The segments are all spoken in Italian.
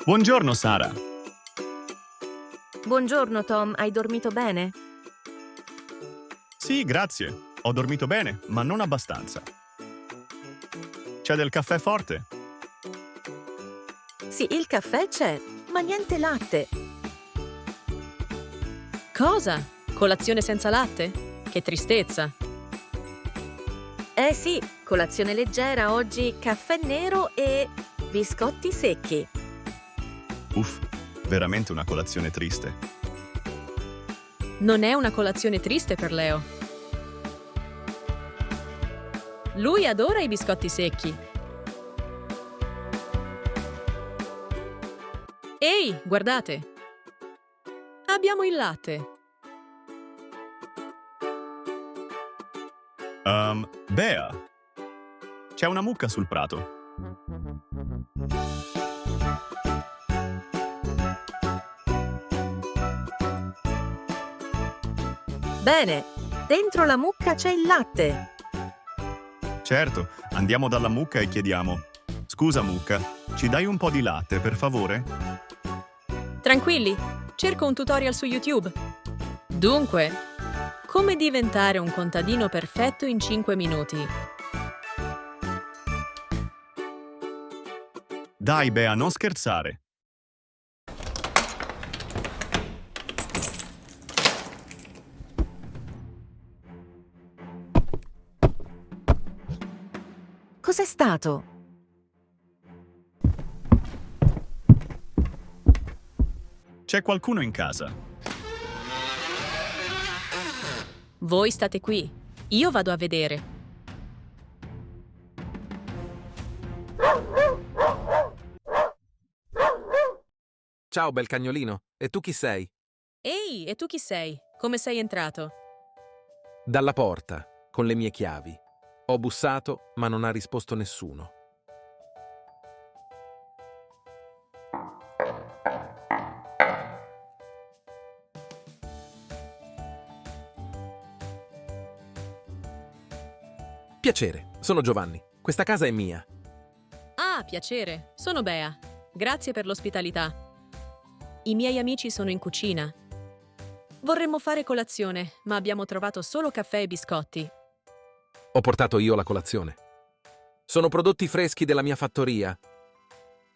Buongiorno Sara. Buongiorno Tom, hai dormito bene? Sì, grazie. Ho dormito bene, ma non abbastanza. C'è del caffè forte? Sì, il caffè c'è, ma niente latte. Cosa? Colazione senza latte? Che tristezza. Eh sì, colazione leggera oggi, caffè nero e biscotti secchi. Uff, veramente una colazione triste. Non è una colazione triste per Leo. Lui adora i biscotti secchi. Ehi, guardate! Abbiamo il latte. Bea, c'è una mucca sul prato. Bene, dentro la mucca c'è il latte. Certo, andiamo dalla mucca e chiediamo: Scusa mucca, ci dai un po' di latte, per favore? Tranquilli, cerco un tutorial su YouTube. Dunque, come diventare un contadino perfetto in 5 minuti? Dai Bea, non scherzare. Cos'è stato? C'è qualcuno in casa. Voi state qui. Io vado a vedere. Ciao, bel cagnolino. E tu chi sei? Ehi, e tu chi sei? Come sei entrato? Dalla porta, con le mie chiavi. Ho bussato, ma non ha risposto nessuno. Piacere, sono Giovanni. Questa casa è mia. Ah, piacere. Sono Bea. Grazie per l'ospitalità. I miei amici sono in cucina. Vorremmo fare colazione, ma abbiamo trovato solo caffè e biscotti. Ho portato io la colazione. Sono prodotti freschi della mia fattoria.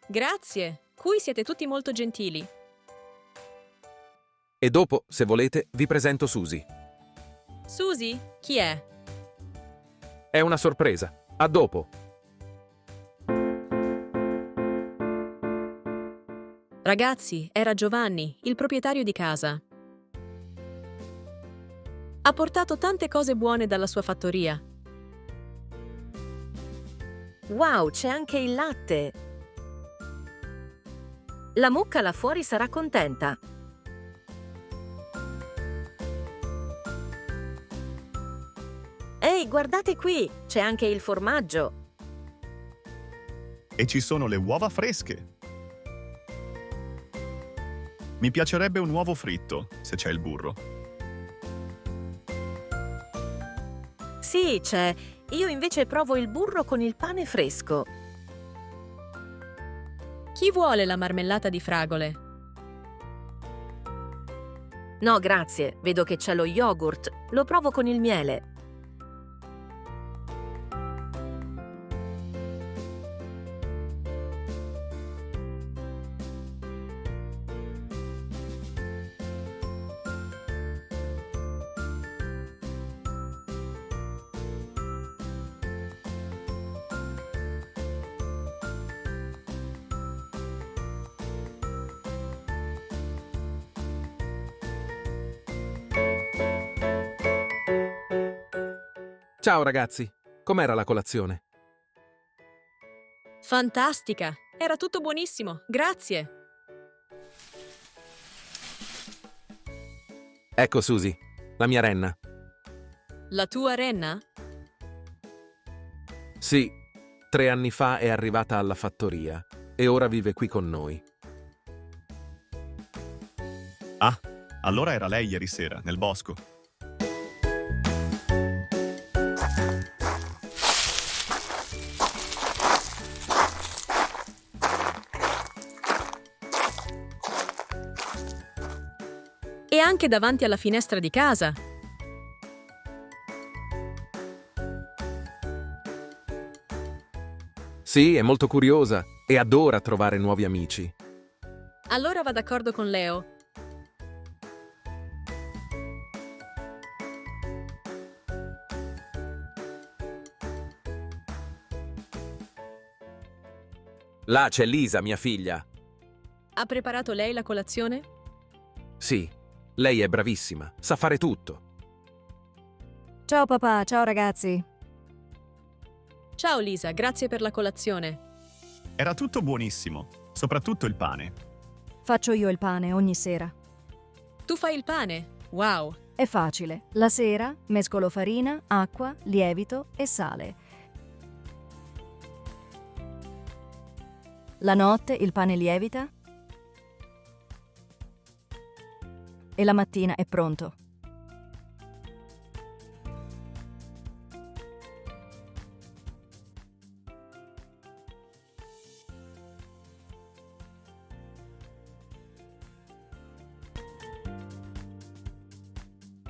Grazie. Qui siete tutti molto gentili. E dopo, se volete, vi presento Suzy. Suzy, chi è? È una sorpresa. A dopo. Ragazzi, era Giovanni, il proprietario di casa. Ha portato tante cose buone dalla sua fattoria. Wow, c'è anche il latte. La mucca là fuori sarà contenta. Ehi, guardate qui, c'è anche il formaggio. E ci sono le uova fresche. Mi piacerebbe un uovo fritto, se c'è il burro. Sì, c'è. Io invece provo il burro con il pane fresco. Chi vuole la marmellata di fragole? No, grazie, vedo che c'è lo yogurt. Lo provo con il miele. Ciao ragazzi, com'era la colazione? Fantastica! Era tutto buonissimo, grazie! Ecco Suzy, la mia renna. La tua renna? Sì, 3 anni fa è arrivata alla fattoria e ora vive qui con noi. Ah, allora era lei ieri sera, nel bosco. E anche davanti alla finestra di casa. Sì, è molto curiosa e adora trovare nuovi amici. Allora va d'accordo con Leo. Là c'è Lisa, mia figlia. Ha preparato lei la colazione? Sì, lei è bravissima, sa fare tutto. Ciao papà, ciao ragazzi. Ciao Lisa, grazie per la colazione. Era tutto buonissimo, soprattutto il pane. Faccio io il pane ogni sera. Tu fai il pane? Wow! È facile. La sera mescolo farina, acqua, lievito e sale. La notte il pane lievita e la mattina è pronto.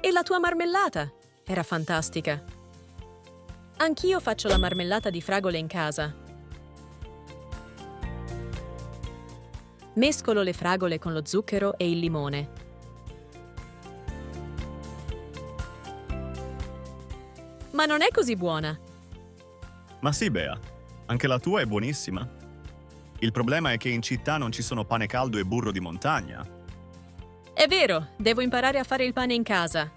E la tua marmellata? Era fantastica. Anch'io faccio la marmellata di fragole in casa. Mescolo le fragole con lo zucchero e il limone. Ma non è così buona. Ma sì, Bea, anche la tua è buonissima. Il problema è che in città non ci sono pane caldo e burro di montagna. È vero, devo imparare a fare il pane in casa.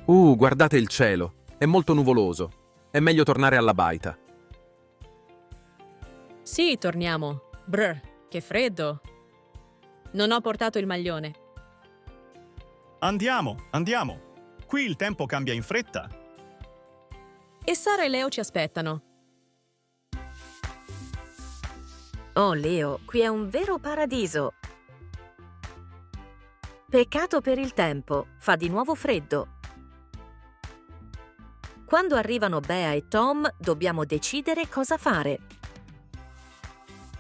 Guardate il cielo, è molto nuvoloso. È meglio tornare alla baita. Sì, torniamo. Brr, che freddo. Non ho portato il maglione. Andiamo, andiamo. Qui il tempo cambia in fretta. E Sara e Leo ci aspettano. Oh Leo, qui è un vero paradiso. Peccato per il tempo, fa di nuovo freddo. Quando arrivano Bea e Tom, dobbiamo decidere cosa fare.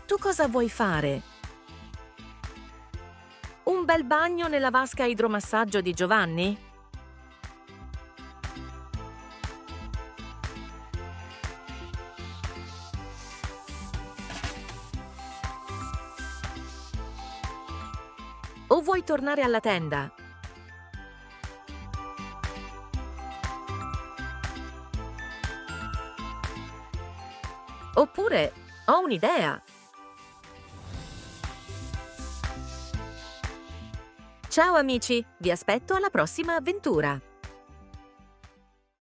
Tu cosa vuoi fare? Un bel bagno nella vasca a idromassaggio di Giovanni? O vuoi tornare alla tenda? Oppure ho un'idea. Ciao amici, vi aspetto alla prossima avventura!